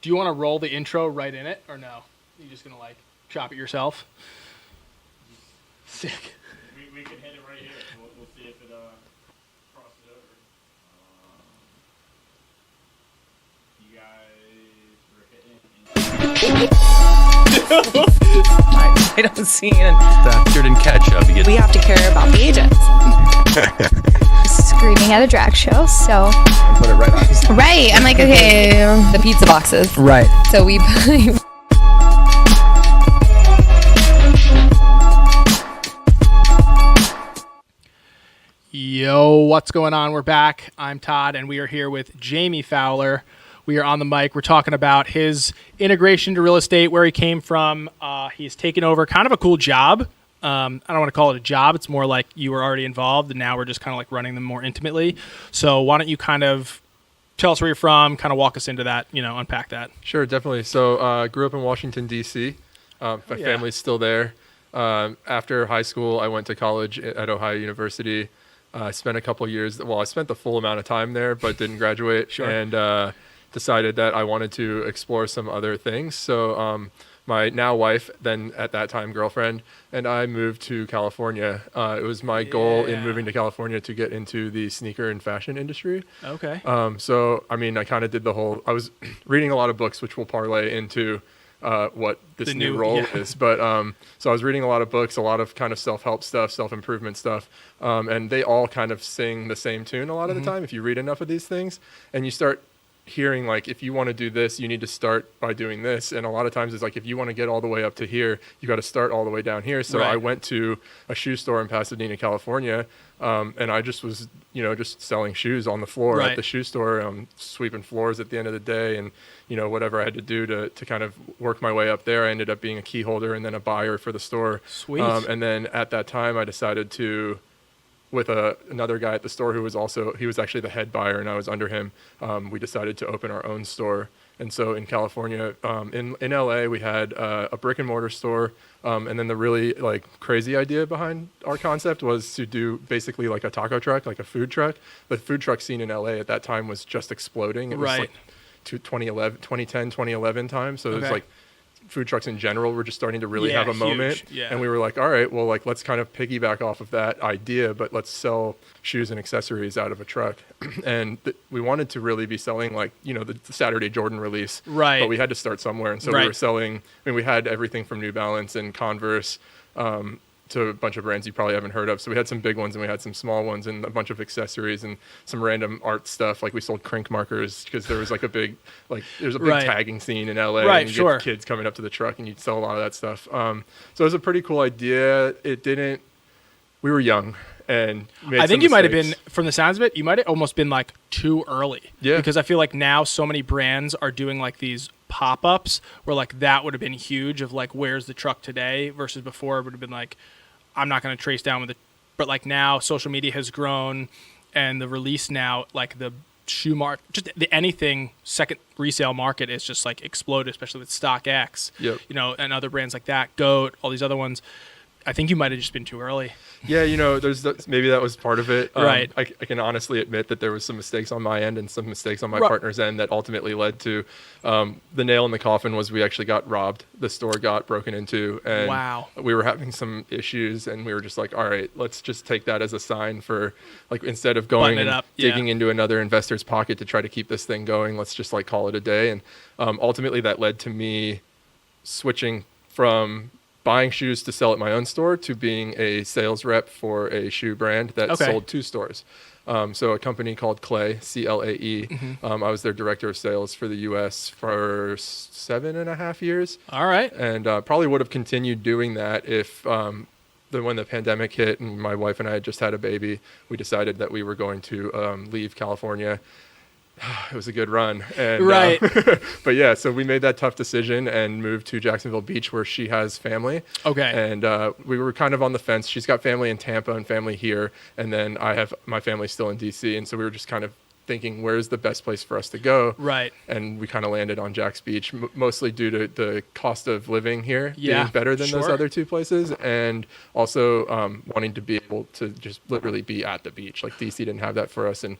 Do you want to roll the intro right in it or no? You just gonna like chop it yourself? Sick. We can hit it right here. We'll see if it crosses over. You guys were hitting. I don't see it. Factored in ketchup. We have to care about the agents. Screaming at a drag show, so Put it right on. Right. I'm like, okay, the pizza boxes. Right. So we Yo, what's going on? We're back. I'm Todd, and we are here with Jamie Fowler. We are on the mic. We're talking about his integration to real estate, where he came from. He's taken over kind of a cool job. I don't want to call it a job. It's more like you were already involved, and now we're just kind of like running them more intimately. So why don't you kind of tell us where you're from, kind of walk us into that, unpack that. Sure, definitely. So grew up in Washington, D.C. My family's still there. After high school, I went to college at Ohio University. I spent a couple years. Well, I spent the full amount of time there, but didn't graduate. Sure. And decided that I wanted to explore some other things. So my now wife, then at that time girlfriend, and I moved to California. It was my goal in moving to California to get into the sneaker and fashion industry. Okay. So, I mean, I kind of did I was reading a lot of books, which will parlay into what this new role is. But so I was reading a lot of books, a lot of kind of self-help stuff, self-improvement stuff. And they all kind of sing the same tune a lot of the time if you read enough of these things. And you start hearing like, if you want to do this, you need to start by doing this. And a lot of times it's like, if you want to get all the way up to here, you got to start all the way down here. So I went to a shoe store in Pasadena, California. And I just was, just selling shoes on the floor at the shoe store, sweeping floors at the end of the day. And, whatever I had to do to kind of work my way up there, I ended up being a key holder and then a buyer for the store. Sweet. And then at that time I decided to, with another guy at the store he was actually the head buyer and I was under him. We decided to open our own store. And so in California, in LA, we had a brick and mortar store. And then the really like crazy idea behind our concept was to do basically like a taco truck, like a food truck. The food truck scene in LA at that time was just exploding. It was like 2010, 2011 time. So it was like food trucks in general were just starting to really have a moment. And we were like, all right, well, like, let's kind of piggyback off of that idea, but let's sell shoes and accessories out of a truck. And we wanted to really be selling like, the Saturday Jordan release, but we had to start somewhere. And so we were selling, we had everything from New Balance and Converse, to a bunch of brands you probably haven't heard of. So we had some big ones and we had some small ones and a bunch of accessories and some random art stuff. Like we sold crink markers because there was like there's a big tagging scene in LA and you get kids coming up to the truck and you'd sell a lot of that stuff. So it was a pretty cool idea. We were young and I think you might have been, from the sounds of it, you might have almost been like too early. Yeah. Because I feel like now so many brands are doing like these pop-ups where like that would have been huge of like, where's the truck today versus before it would have been like, I'm not going to trace down with it. But like now social media has grown and the release now, like the shoe market, just anything second resale market is just like exploded, especially with StockX, and other brands like that, GOAT, all these other ones. I think you might have just been too early. Yeah, maybe that was part of it. I can honestly admit that there was some mistakes on my end and some mistakes on my partner's end that ultimately led to the nail in the coffin was we actually got robbed. The store got broken into and we were having some issues and we were just like, all right, let's just take that as a sign for like, instead of going and digging into another investor's pocket to try to keep this thing going, let's just like call it a day. And ultimately that led to me switching from buying shoes to sell at my own store to being a sales rep for a shoe brand that sold two stores. So a company called Clay, CLAE. I was their director of sales for the U.S. for 7.5 years. All right. And probably would have continued doing that if when the pandemic hit and my wife and I had just had a baby, we decided that we were going to leave California. It was a good run. And, but yeah, so we made that tough decision and moved to Jacksonville Beach where she has family. Okay. And we were kind of on the fence. She's got family in Tampa and family here. And then I have my family still in DC. And so we were just kind of thinking, where's the best place for us to go? Right. And we kind of landed on Jack's Beach, mostly due to the cost of living here being better than those other two places. And also wanting to be able to just literally be at the beach. Like DC didn't have that for us. And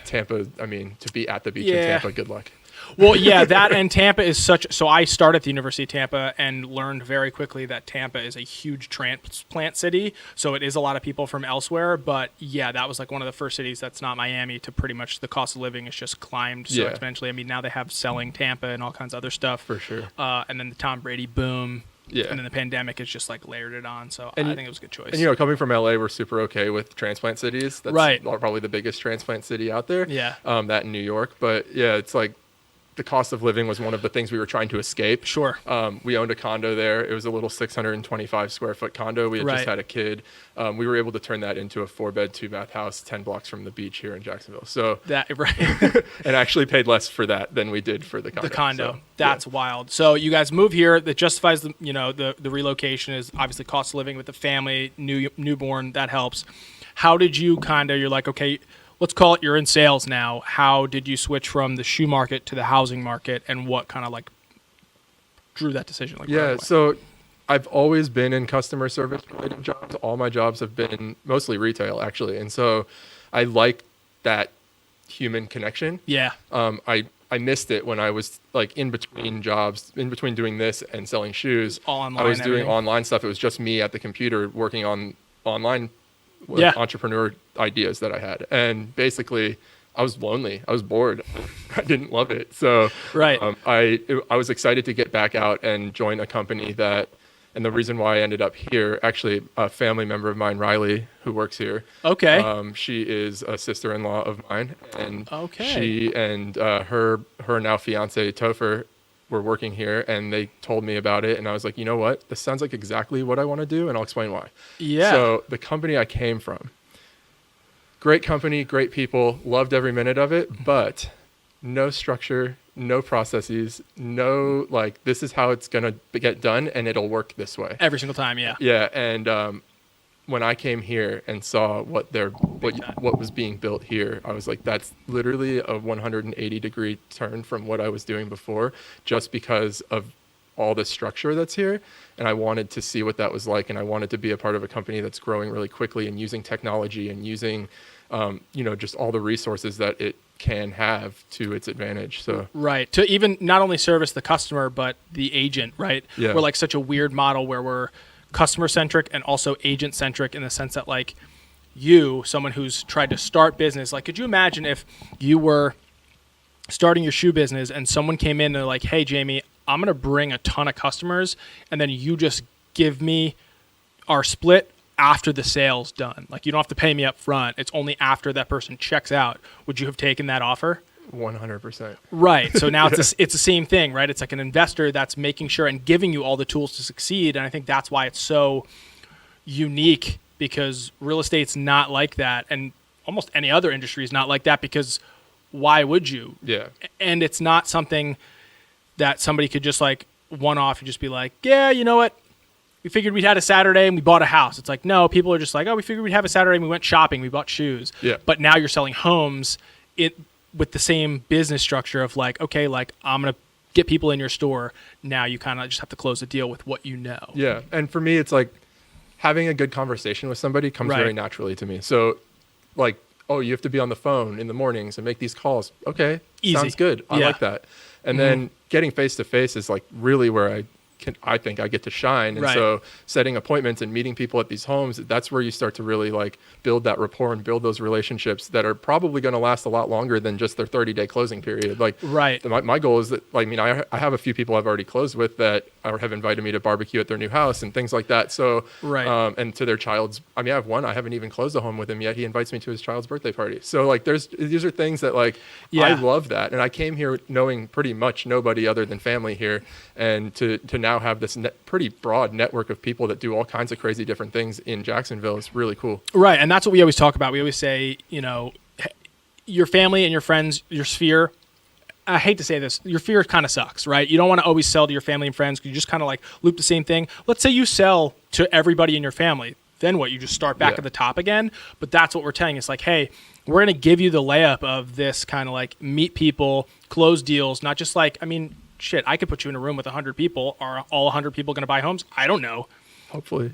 Tampa, I mean, to be at the beach in Tampa, good luck. Well, yeah, that and Tampa is such. So I started at the University of Tampa and learned very quickly that Tampa is a huge transplant city. So it is a lot of people from elsewhere. But yeah, that was like one of the first cities that's not Miami to pretty much the cost of living has just climbed so exponentially. I mean, now they have selling Tampa and all kinds of other stuff. For sure. And then the Tom Brady boom. Yeah. And then the pandemic has just like layered it on. So I think it was a good choice. And, you know, coming from LA, we're super okay with transplant cities. That's probably the biggest transplant city out there. Yeah. That in New York. But yeah, it's like the cost of living was one of the things we were trying to escape. Sure. We owned a condo there. It was a little 625 square foot condo. We had just had a kid. We were able to turn that into a 4-bed, 2-bath house 10 blocks from the beach here in Jacksonville. So and actually paid less for that than we did for the condo. So, that's wild. So you guys move here. That justifies the relocation is obviously cost of living with the family, newborn. That helps. How did you you're like, okay, let's call it you're in sales now. How did you switch from the shoe market to the housing market, and what kind of like drew that decision? Like, so I've always been in customer service related jobs. All my jobs have been mostly retail, actually. And so I like that human connection. Yeah. I missed it when I was like in between jobs, in between doing this and selling shoes. All online. I was doing online stuff. It was just me at the computer working on online entrepreneur ideas that I had. And basically I was lonely. I was bored. I didn't love it. So I was excited to get back out and join a company that, and the reason why I ended up here, actually a family member of mine, Riley, who works here. Okay. She is a sister-in-law of mine, and she and her now fiance Topher were working here, and they told me about it, and I was like, you know what? This sounds like exactly what I want to do, and I'll explain why. Yeah. So the company I came from, great company, great people, loved every minute of it, but no structure, no processes, no like this is how it's gonna get done, and it'll work this way every single time. Yeah. Yeah, and when I came here and saw what was being built here, I was like, that's literally a 180-degree turn from what I was doing before, just because of all the structure that's here. And I wanted to see what that was like, and I wanted to be a part of a company that's growing really quickly and using technology and using just all the resources that it can have to its advantage. So to even not only service the customer but the agent, right? Yeah. We're like such a weird model where we're customer centric and also agent centric, in the sense that like someone who's tried to start business, like could you imagine if you were starting your shoe business and someone came in and they're like, hey Jamie, I'm gonna bring a ton of customers, and then you just give me our split after the sale's done. Like you don't have to pay me up front. It's only after that person checks out. Would you have taken that offer? 100%. Right. So now it's the same thing, right? It's like an investor that's making sure and giving you all the tools to succeed. And I think that's why it's so unique, because real estate's not like that. And almost any other industry is not like that, because why would you? Yeah. And it's not something that somebody could just like one off and just be like, yeah, you know what? We figured we'd had a Saturday and we bought a house. It's like, no, people are just like, oh, we figured we'd have a Saturday and we went shopping. We bought shoes. Yeah. But now you're selling homes with the same business structure of like, okay, like I'm going to get people in your store. Now you kind of just have to close the deal with what you know. Yeah. And for me, it's like having a good conversation with somebody comes very naturally to me. So like, oh, you have to be on the phone in the mornings and make these calls. Okay. Easy. Sounds good. I like that. And then getting face to face is like really where I think I get to shine. And so setting appointments and meeting people at these homes, that's where you start to really like build that rapport and build those relationships that are probably going to last a lot longer than just their 30-day closing period. Like my goal is that, like, I mean, I have a few people I've already closed with that have invited me to barbecue at their new house and things like that. So, and to their child's, I mean, I have one, I haven't even closed a home with him yet. He invites me to his child's birthday party. So like these are things that like, I love that. And I came here knowing pretty much nobody other than family here. And to now have this pretty broad network of people that do all kinds of crazy different things in Jacksonville is really cool. Right. And that's what we always talk about. We always say, your family and your friends, your sphere, I hate to say this, your sphere kind of sucks, right? You don't want to always sell to your family and friends because you just kind of like loop the same thing. Let's say you sell to everybody in your family. Then what? You just start back at the top again. But that's what we're telling. It's like, hey, we're going to give you the layup of this kind of like meet people, close deals, not just like, I mean, shit, I could put you in a room with 100 people. Are all 100 people going to buy homes? I don't know. Hopefully.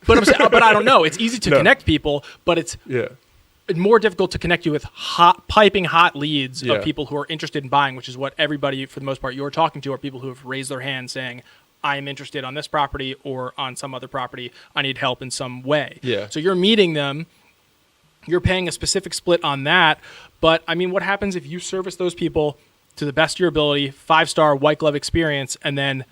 But I don't know. It's easy to connect people, but more difficult to connect you with piping hot leads Yeah. of people who are interested in buying, which is what everybody, for the most part, you're talking to, are people who have raised their hand saying, I'm interested on this property or on some other property. I need help in some way. Yeah. So you're meeting them. You're paying a specific split on that. But, I mean, what happens if you service those people to the best of your ability, 5-star white glove experience, and then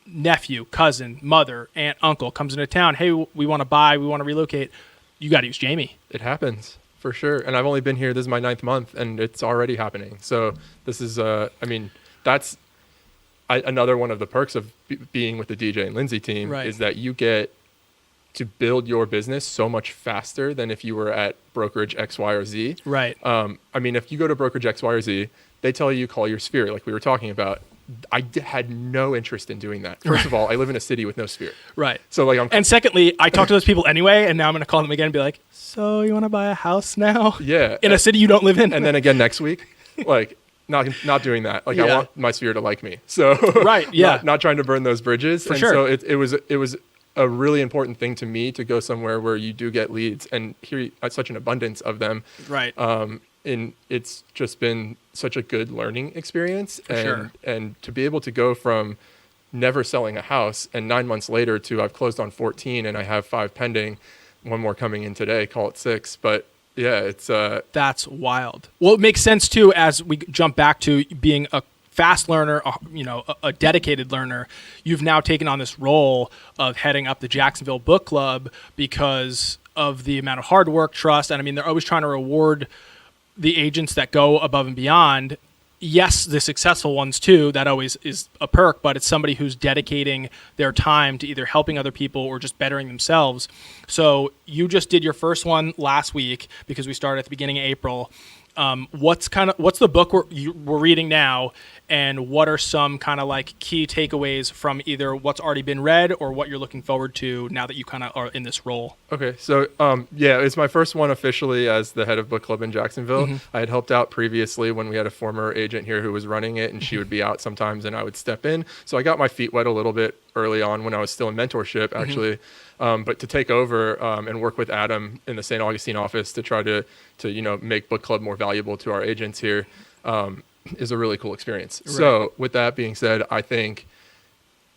nephew, cousin, mother, aunt, uncle comes into town, hey, we want to buy, we want to relocate. You got to use Jamie. It happens for sure. And I've only been here, this is my 9th month, and it's already happening. So this is, that's another one of the perks of being with the DJ and Lindsey team, Right. is that you get to build your business so much faster than if you were at brokerage X, Y, or Z. Right. If you go to brokerage X, Y, or Z, they tell you call your sphere, like we were talking about. I had no interest in doing that. First of all, I live in a city with no sphere. Right. So and secondly, I talk to those people anyway, and now I'm going to call them again and be like, so you want to buy a house now? Yeah. In a city you don't live in? And then again next week, like not doing that. Like I Yeah. want my sphere to like me. So Right, yeah. not trying to burn those bridges. For and sure. so it was a really important thing to me to go somewhere where you do get leads, and here such an abundance of them. Right. And it's just been such a good learning experience. Sure. And to be able to go from never selling a house and 9 months later to I've closed on 14 and I have 5 pending, one more coming in today, call it 6. But yeah, it's That's wild. Well, it makes sense too, as we jump back to being a fast learner, a dedicated learner. You've now taken on this role of heading up the Jacksonville Book Club because of the amount of hard work, trust, and I mean, they're always trying to reward the agents that go above and beyond. Yes, the successful ones too, that always is a perk, but it's somebody who's dedicating their time to either helping other people or just bettering themselves. So you just did your first one last week because we started at the beginning of April. What's the book we're reading now, and what are some kind of like key takeaways from either what's already been read or what you're looking forward to now that you kind of are in this role? Okay, so it's my first one officially as the head of book club in Jacksonville. Mm-hmm. I had helped out previously when we had a former agent here who was running it, and she would be out sometimes and I would step in. So I got my feet wet a little bit early on when I was still in mentorship, actually. But to take over and work with Adam in the St. Augustine office to try to make book club more valuable to our agents here is a really cool experience. Right. So with that being said, I think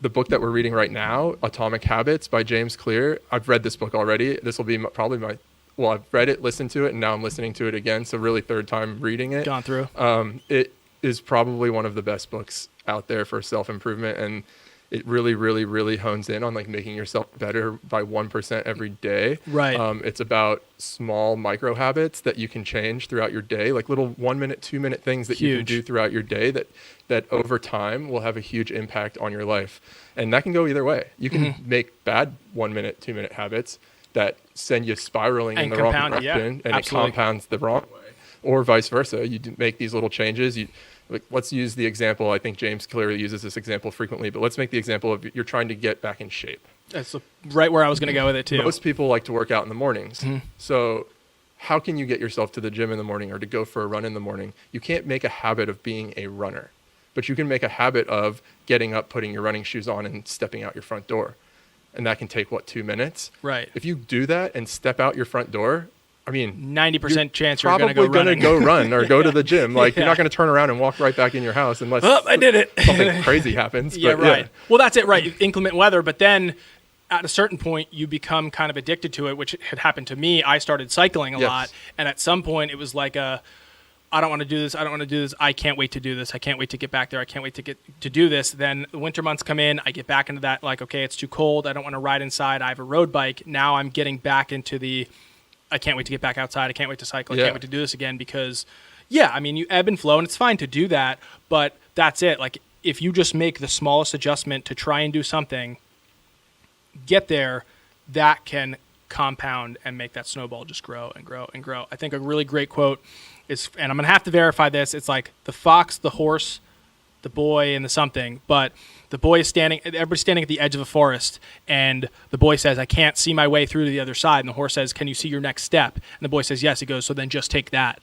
the book that we're reading right now, Atomic Habits by James Clear, I've read this book already. This will be I've read it, listened to it, and now I'm listening to it again. So really third time reading it. Gone through. It is probably one of the best books out there for self-improvement, and it really, really, really hones in on like making yourself better by 1% every day. Right. It's about small micro habits that you can change throughout your day, like little 1 minute, 2 minute things that you can do throughout your day that over time will have a huge impact on your life. And that can go either way. You can make bad 1 minute, 2 minute habits that send you spiraling in the wrong direction, and it compounds the wrong way, or vice versa. You make these little changes. Let's use the example. I think James clearly uses this example frequently, but let's make the example of you're trying to get back in shape. That's right where I was going to go with it too. Most people like to work out in the mornings. So how can you get yourself to the gym in the morning or to go for a run in the morning? You can't make a habit of being a runner, but you can make a habit of getting up, putting your running shoes on, and stepping out your front door. And that can take 2 minutes? Right. If you do that and step out your front door, 90% chance you're probably going to go run or go to the gym. Like you're not going to turn around and walk right back in your house unless I did it. something crazy happens. Yeah, but, right. Well, that's it, right. Inclement weather, but then at a certain point you become kind of addicted to it, which had happened to me. I started cycling a lot, and at some point it was like I don't want to do this. I don't want to do this. I can't wait to do this. I can't wait to get back there. I can't wait to do this. Then the winter months come in. I get back into that, like, okay, it's too cold. I don't want to ride inside. I have a road bike. Now I'm getting back into I can't wait to get back outside. I can't wait to cycle. I can't wait to do this again because, you ebb and flow, and it's fine to do that, but that's it. Like, if you just make the smallest adjustment to try and do something, get there, that can compound and make that snowball just grow and grow and grow. I think a really great quote is, and I'm going to have to verify this, it's like the fox, the horse, the boy, and the something, but the boy is everybody's standing at the edge of a forest, and the boy says, I can't see my way through to the other side, and the horse says, can you see your next step? And the boy says, yes. He goes, so then just take that.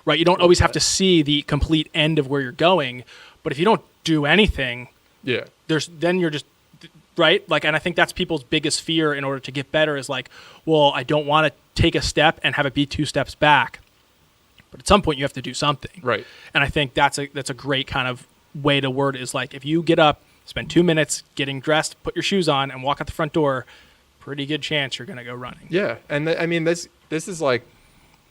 Right? You don't always have to see the complete end of where you're going, but if you don't do anything, then you're just, right? Like, and I think that's people's biggest fear in order to get better is like, well, I don't want to take a step and have it be 2 steps back. But at some point you have to do something. Right. And I think that's a great kind of way to word it, is like, if you get up, spend 2 minutes getting dressed, put your shoes on, and walk out the front door, pretty good chance you're going to go running. Yeah. And I mean, this is like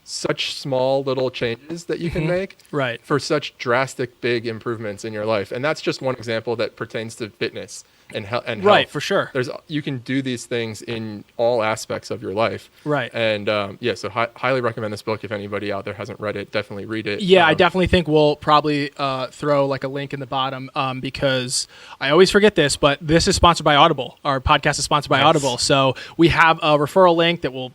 such small little changes that you can make Right. for such drastic big improvements in your life. And that's just one example that pertains to fitness and health. Right, for sure. You can do these things in all aspects of your life. Right. And so highly recommend this book. If anybody out there hasn't read it, definitely read it. Yeah, I definitely think we'll probably throw like a link in the bottom because I always forget this, but this is sponsored by Audible. Our podcast is sponsored by Nice. Audible. So we have a referral link that we'll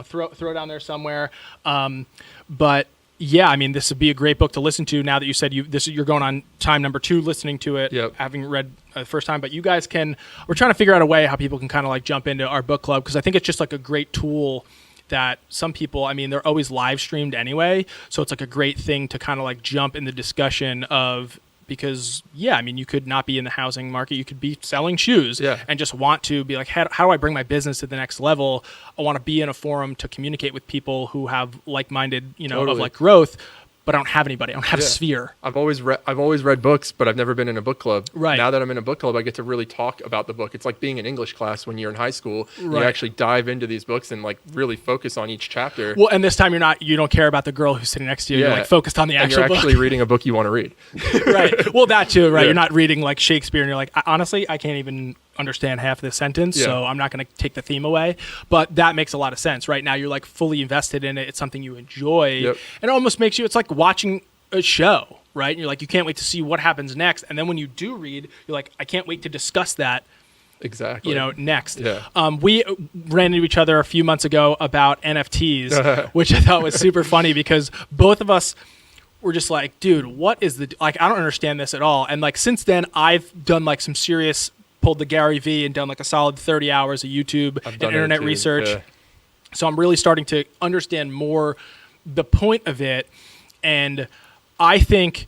throw down there somewhere. But yeah, I mean, this would be a great book to listen to now that you said you're going on time number 2 listening to it, Yep. having read the first time. But you guys we're trying to figure out a way how people can kind of like jump into our book club, because I think it's just like a great tool that some people, I mean, they're always live streamed anyway. So it's like a great thing to kind of like jump in the discussion of, because yeah, I mean, you could not be in the housing market. You could be selling shoes and just want to be like, how do I bring my business to the next level? I want to be in a forum to communicate with people who have like-minded, Totally. of like growth, but I don't have anybody. I don't have a sphere. I've always read books, but I've never been in a book club. Right. Now that I'm in a book club, I get to really talk about the book. It's like being in English class when you're in high school. Right. You actually dive into these books and like really focus on each chapter. Well, and this time you don't care about the girl who's sitting next to you. You're like focused on the and actual you're book. actually reading a book you want to read. Right. Well, that too, right? Yeah. You're not reading like Shakespeare and you're like, honestly, I can't even understand half of this sentence, Yeah. so I'm not going to take the theme away. But that makes a lot of sense. Right now, you're like fully invested in it. It's something you enjoy. Yep. And it almost makes you, it's like watching a show, right? And you're like, you can't wait to see what happens next. And then when you do read, you're like, I can't wait to discuss that. Exactly. Next. Yeah. We ran into each other a few months ago about NFTs, which I thought was super funny because both of us were just like, dude, what is I don't understand this at all. And like, since then I've done like some serious, pulled the Gary V and done like a solid 30 hours of YouTube and internet research. Yeah. So I'm really starting to understand more the point of it. And I think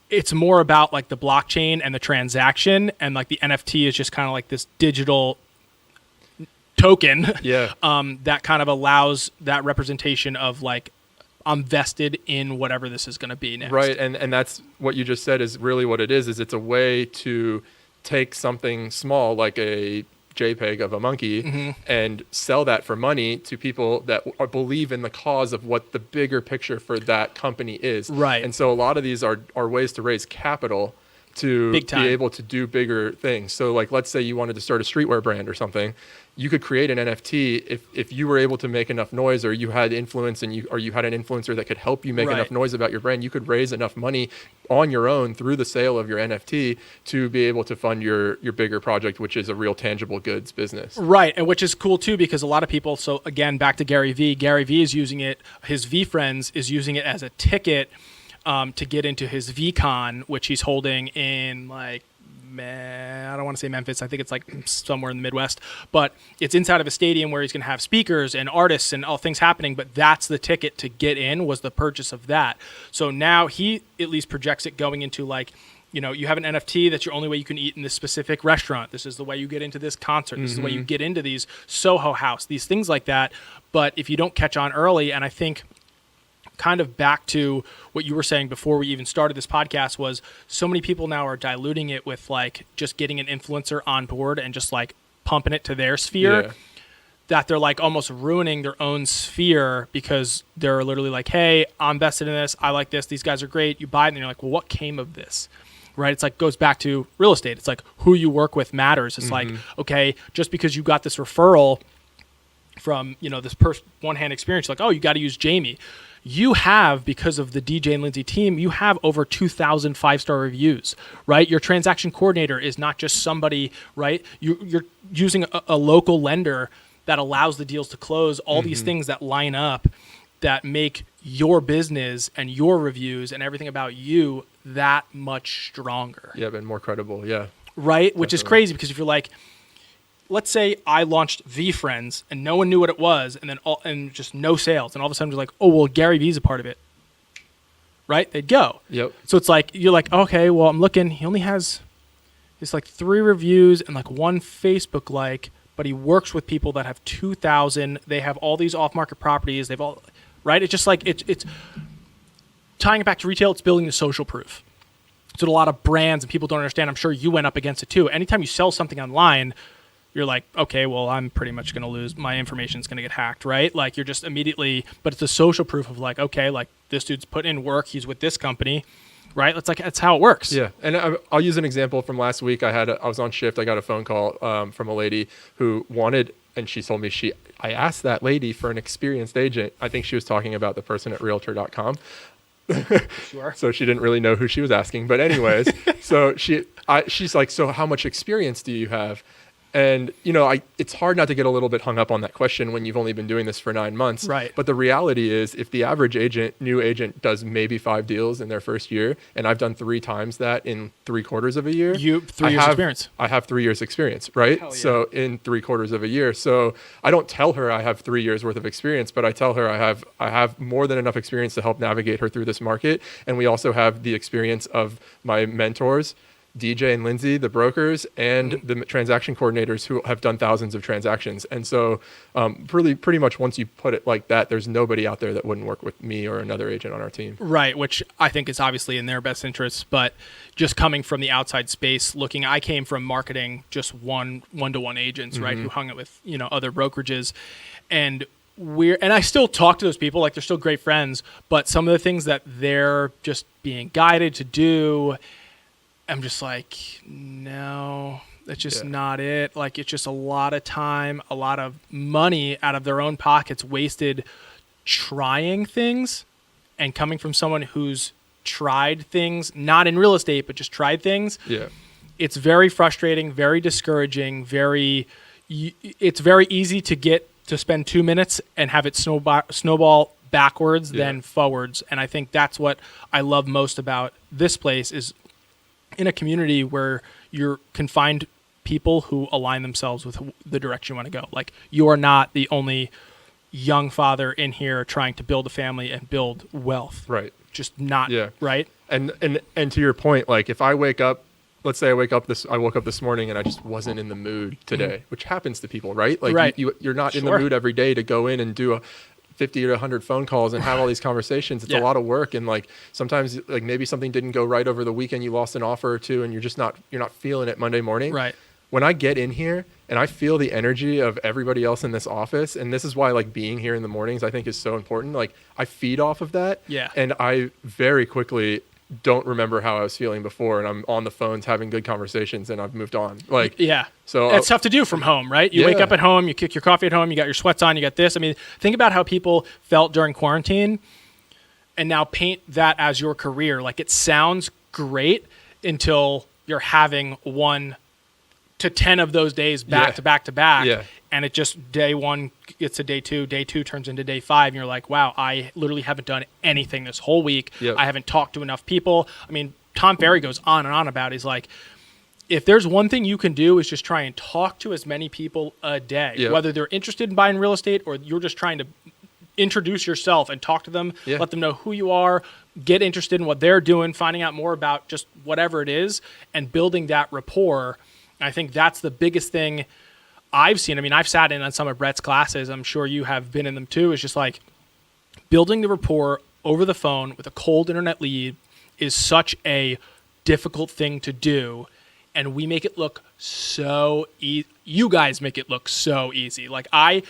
it's more about like the blockchain and the transaction, and like the NFT is just kind of like this digital token that kind of allows that representation of like, I'm vested in whatever this is going to be next. Right. And that's what you just said is really what it is it's a way to take something small like a JPEG of a monkey and sell that for money to people that believe in the cause of what the bigger picture for that company is. Right. And so a lot of these are ways to raise capital to Big time. be able to do bigger things. So like, let's say you wanted to start a streetwear brand or something. You could create an NFT if you were able to make enough noise, or you had influence and you had an influencer that could help you make enough noise about your brand. You could raise enough money on your own through the sale of your NFT to be able to fund your bigger project, which is a real tangible goods business. Right. And which is cool too, because a lot of people, so again, back to Gary V. Gary V is using it, his V Friends is using it as a ticket to get into his VCon, which he's holding in like, I don't want to say Memphis. I think it's like somewhere in the Midwest, but it's inside of a stadium where he's going to have speakers and artists and all things happening. But that's the ticket to get in, was the purchase of that. So now he at least projects it going into like, you have an NFT that's your only way you can eat in this specific restaurant. This is the way you get into this concert. This is the way you get into these Soho House, these things like that. But if you don't catch on early, and I think kind of back to what you were saying before we even started this podcast, was so many people now are diluting it with like just getting an influencer on board and just like pumping it to their sphere, that they're like almost ruining their own sphere because they're literally like, hey, I'm vested in this. I like this. These guys are great. You buy it and you're like, well, what came of this? Right? It's like, goes back to real estate. It's like who you work with matters. It's like, okay, just because you got this referral from, this one-hand experience, like, oh, you got to use Jamie. You have, because of the DJ and Lindsey team, you have over 2,000 5-star reviews, right? Your transaction coordinator is not just somebody, right? You're using a local lender that allows the deals to close, all these things that line up that make your business and your reviews and everything about you that much stronger. Yeah, and more credible, yeah. Right? Which is crazy, because if you're like, let's say I launched V Friends and no one knew what it was, and then and just no sales, and all of a sudden you're like, oh, well, Gary V's a part of it, right? They'd go. Yep. So it's like, you're like, okay, well, I'm looking, he only has just like 3 reviews and like 1 Facebook like, but he works with people that have 2,000. They have all these off-market properties. They've all, right? It's just like, it's tying it back to retail, it's building the social proof. So a lot of brands and people don't understand. I'm sure you went up against it too. Anytime you sell something online, you're like, okay, well, I'm pretty much going to lose. My information's going to get hacked, right? Like you're just immediately, but it's the social proof of like, okay, like this dude's put in work. He's with this company, right? That's how it works. Yeah. And I'll use an example from last week. I was on shift. I got a phone call from a lady who wanted, and she told me I asked that lady for an experienced agent. I think she was talking about the person at realtor.com. Sure. So she didn't really know who she was asking, but anyways, so she's like, so how much experience do you have? And, it's hard not to get a little bit hung up on that question when you've only been doing this for 9 months. Right. But the reality is if the average new agent does maybe 5 deals in their first year, and I've done 3 times that in 3/4 of a year. 3 years experience. I have 3 years experience, right? Hell yeah. So in 3/4 of a year. So I don't tell her I have 3 years worth of experience, but I tell her I have more than enough experience to help navigate her through this market. And we also have the experience of my mentors, DJ and Lindsey, the brokers, and the transaction coordinators who have done thousands of transactions. And so pretty much once you put it like that, there's nobody out there that wouldn't work with me or another agent on our team. Right, which I think is obviously in their best interests. But just coming from the outside space, I came from marketing just one-to-one agents, right, who hung it with, other brokerages. And I still talk to those people, like they're still great friends, but some of the things that they're just being guided to do, I'm just like, no, that's just not it. Like, it's just a lot of time, a lot of money out of their own pockets wasted trying things, and coming from someone who's tried things, not in real estate, but just tried things. Yeah. It's very frustrating, very discouraging, it's very easy to spend 2 minutes and have it snowball backwards than forwards. And I think that's what I love most about this place is in a community where you can find people who align themselves with the direction you want to go. Like, you are not the only young father in here trying to build a family and build wealth. Right. Just not, right? And to your point, like if I wake up, let's say I woke up this morning and I just wasn't in the mood today, which happens to people, right? Like you're not in the mood every day to go in and do a 50 to 100 phone calls and have all these conversations. It's a lot of work. And like, sometimes like maybe something didn't go right over the weekend. You lost an offer or two and you're not feeling it Monday morning. Right. When I get in here and I feel the energy of everybody else in this office, and this is why like being here in the mornings, I think is so important. Like I feed off of that. Yeah. And I very quickly don't remember how I was feeling before, and I'm on the phones having good conversations and I've moved on. Like, so that's tough to do from home, right? You wake up at home, you kick your coffee at home, you got your sweats on, you got this. I mean, think about how people felt during quarantine and now paint that as your career. Like, it sounds great until you're having 1 to 10 of those days back to back to back. Yeah. And it just day 1 gets to day 2 turns into day 5, and you're like, wow, I literally haven't done anything this whole week. Yep. I haven't talked to enough people. I mean, Tom Ferry goes on and on about it. He's like, if there's one thing you can do is just try and talk to as many people a day, whether they're interested in buying real estate or you're just trying to introduce yourself and talk to them, let them know who you are, get interested in what they're doing, finding out more about just whatever it is, and building that rapport. I think that's the biggest thing I've seen. I mean, I've sat in on some of Brett's classes. I'm sure you have been in them too. It's just like building the rapport over the phone with a cold internet lead is such a difficult thing to do. And we make it look so easy. You guys make it look so easy. Like I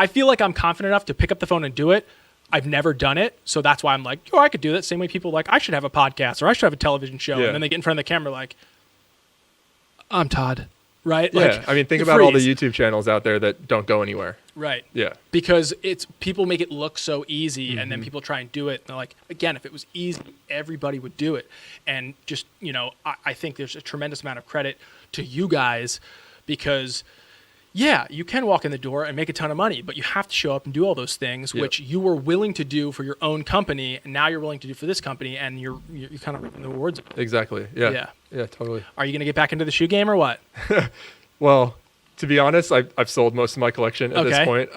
feel like I'm confident enough to pick up the phone and do it. I've never done it. So that's why I'm like, I could do that. Same way people like, I should have a podcast or I should have a television show. And then they get in front of the camera like, I'm Todd. Right? Yeah. Like, I mean, think about all the YouTube channels out there that don't go anywhere. Right. Yeah. Because people make it look so easy, and then people try and do it. And they're like, again, if it was easy, everybody would do it. And just, I think there's a tremendous amount of credit to you guys because, you can walk in the door and make a ton of money, but you have to show up and do all those things, which you were willing to do for your own company, and now you're willing to do for this company, and you're kind of reaping the rewards of it. Exactly. Yeah. Yeah, totally. Are you going to get back into the shoe game or what? Well, to be honest, I've sold most of my collection at this point.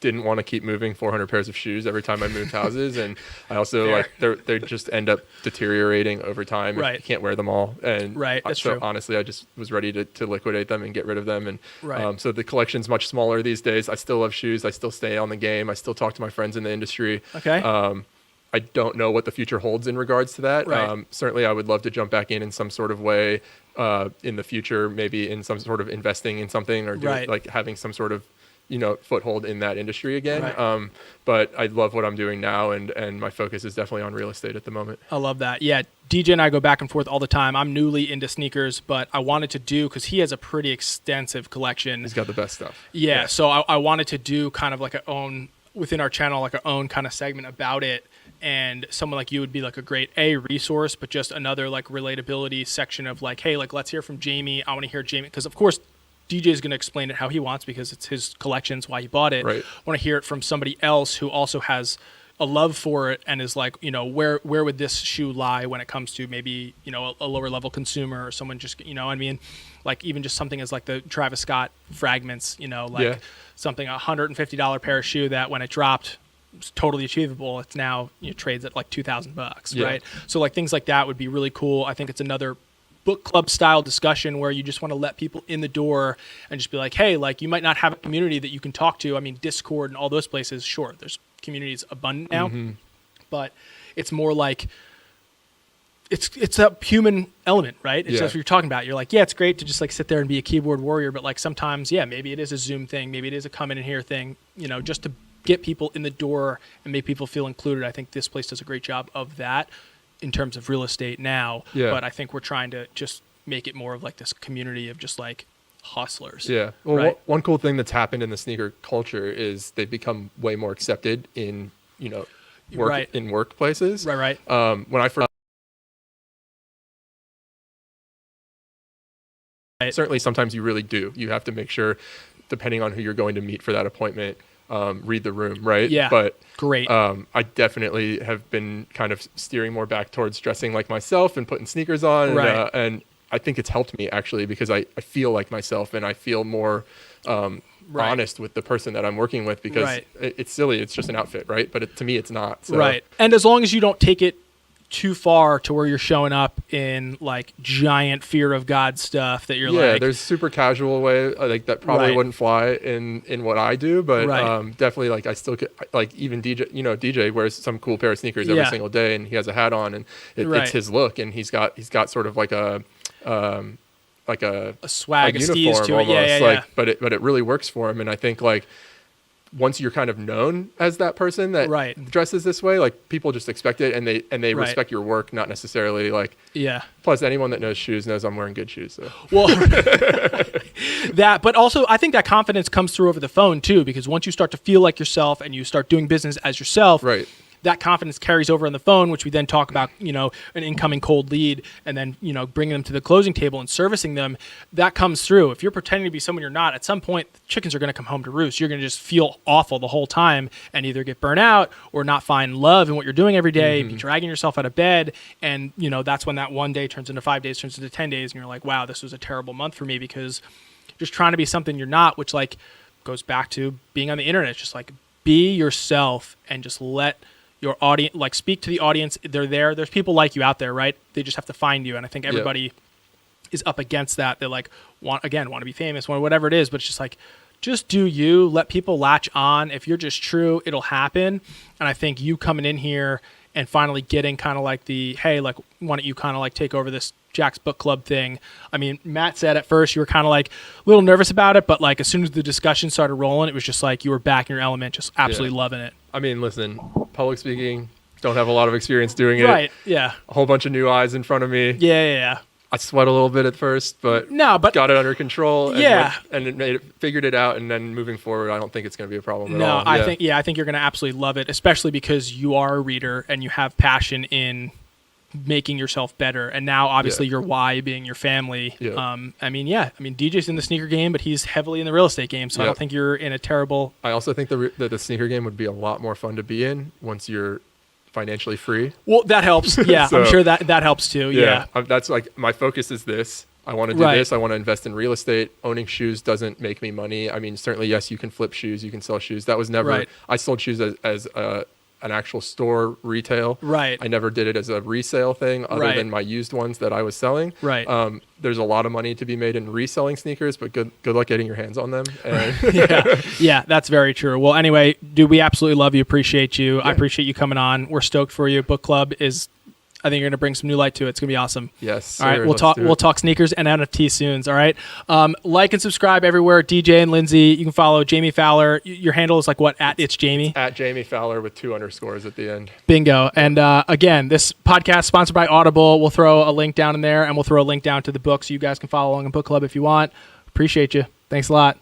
didn't want to keep moving 400 pairs of shoes every time I moved houses, and I also like they just end up deteriorating over time. Right. You can't wear them all, and That's so true. honestly, I just was ready to liquidate them and get rid of them, and Right. so the collection's much smaller these days. I still love shoes. I still stay on the game. I still talk to my friends in the industry. Okay. I don't know what the future holds in regards to that. Right. Certainly, I would love to jump back in some sort of way in the future, maybe in some sort of investing in something or doing, Right. like having some sort of foothold in that industry again. Right. But I love what I'm doing now, and my focus is definitely on real estate at the moment. I love that. Yeah, DJ and I go back and forth all the time. I'm newly into sneakers, but I wanted to do, because he has a pretty extensive collection. He's got the best stuff. Yeah, so I wanted to do kind of like a own, within our channel, like our own kind of segment about it. And someone like you would be like a great resource, but just another like relatability section of like, hey, like let's hear from Jamie. I want to hear Jamie, because of course DJ is going to explain it how he wants because it's his collections, why he bought it. Right. I want to hear it from somebody else who also has a love for it and is like, where would this shoe lie when it comes to maybe, a lower level consumer or someone just, I mean, like even just something as like the Travis Scott fragments, something $150 pair of shoe that when it dropped was totally achievable. It's now trades at like $2,000, right? So like things like that would be really cool. I think it's another book club style discussion where you just want to let people in the door and just be like, hey, like you might not have a community that you can talk to. I mean, Discord and all those places, sure, there's communities abundant now, but it's more like it's a human element, right? It's just what you're talking about. You're like, yeah, it's great to just like sit there and be a keyboard warrior, but like sometimes, maybe it is a Zoom thing, maybe it is a come in and here thing, just to get people in the door and make people feel included. I think this place does a great job of that in terms of real estate now, but I think we're trying to just make it more of like this community of just like hustlers. Yeah. Well, right? one cool thing that's happened in the sneaker culture is they've become way more accepted in, in workplaces. Right. When I first, certainly sometimes you really do. You have to make sure, depending on who you're going to meet for that appointment, read the room, right? Yeah. But great. I definitely have been kind of steering more back towards dressing like myself and putting sneakers on. Right. And I think it's helped me actually because I feel like myself and I feel more honest with the person that I'm working with because it's silly. It's just an outfit, right? But to me, it's not. So. Right. And as long as you don't take it too far to where you're showing up in like giant fear of God stuff that you're like. Yeah, there's super casual way like that probably wouldn't fly in what I do, but definitely like I still could, like even DJ, DJ wears some cool pair of sneakers every single day and he has a hat on and it's his look and he's got sort of like a swag, a uniform to it. Almost, but it really works for him and I think like once you're kind of known as that person that dresses this way, like people just expect it and they respect your work, not necessarily like plus anyone that knows shoes knows I'm wearing good shoes. So. Well, but also I think that confidence comes through over the phone too, because once you start to feel like yourself and you start doing business as yourself, that confidence carries over on the phone, which we then talk about, an incoming cold lead and then, bringing them to the closing table and servicing them. That comes through. If you're pretending to be someone you're not, at some point, the chickens are going to come home to roost. You're going to just feel awful the whole time and either get burnt out or not find love in what you're doing every day, be dragging yourself out of bed. And, that's when that one day turns into 5 days, turns into 10 days. And you're like, wow, this was a terrible month for me because just trying to be something you're not, which like goes back to being on the internet. It's just like be yourself and just let your audience, like speak to the audience. They're there. There's people like you out there, right? They just have to find you. And I think everybody is up against that. They like want to be famous, want whatever it is, but it's just like, just do you, let people latch on. If you're just true, it'll happen. And I think you coming in here and finally getting kind of like the, hey, like, why don't you kind of like take over this Jack's Book Club thing? I mean, Matt said at first you were kind of like a little nervous about it, but like as soon as the discussion started rolling, it was just like you were back in your element, just absolutely loving it. I mean, listen, public speaking, don't have a lot of experience doing it. Right, yeah. A whole bunch of new eyes in front of me. Yeah. I sweat a little bit at first, but got it under control. And figured it out. And then moving forward, I don't think it's going to be a problem at all. I think you're going to absolutely love it, especially because you are a reader and you have passion in making yourself better. And now obviously your why being your family. DJ's in the sneaker game, but he's heavily in the real estate game. So I don't think you're in a terrible. I also think that the sneaker game would be a lot more fun to be in once you're financially free. Well, that helps. Yeah, so, I'm sure that helps too. Yeah. That's like my focus is this. I want to do this. I want to invest in real estate. Owning shoes doesn't make me money. I mean, certainly, yes, you can flip shoes, you can sell shoes. That was never, I sold shoes as an actual store retail. Right. I never did it as a resale thing other than my used ones that I was selling. Right. There's a lot of money to be made in reselling sneakers, but good luck getting your hands on them. And yeah, that's very true. Well, anyway, dude, we absolutely love you. Appreciate you. Yeah. I appreciate you coming on. We're stoked for you. Book club is, I think you're going to bring some new light to it. It's going to be awesome. Yes. Sir. All right. We'll talk sneakers and NFT soon. All right. Like and subscribe everywhere. DJ and Lindsey. You can follow Jamie Fowler. Your handle is like what? It's Jamie. At Jamie Fowler with 2 underscores at the end. Bingo. And again, this podcast sponsored by Audible. We'll throw a link down in there, and we'll throw a link down to the book so you guys can follow along in book club if you want. Appreciate you. Thanks a lot.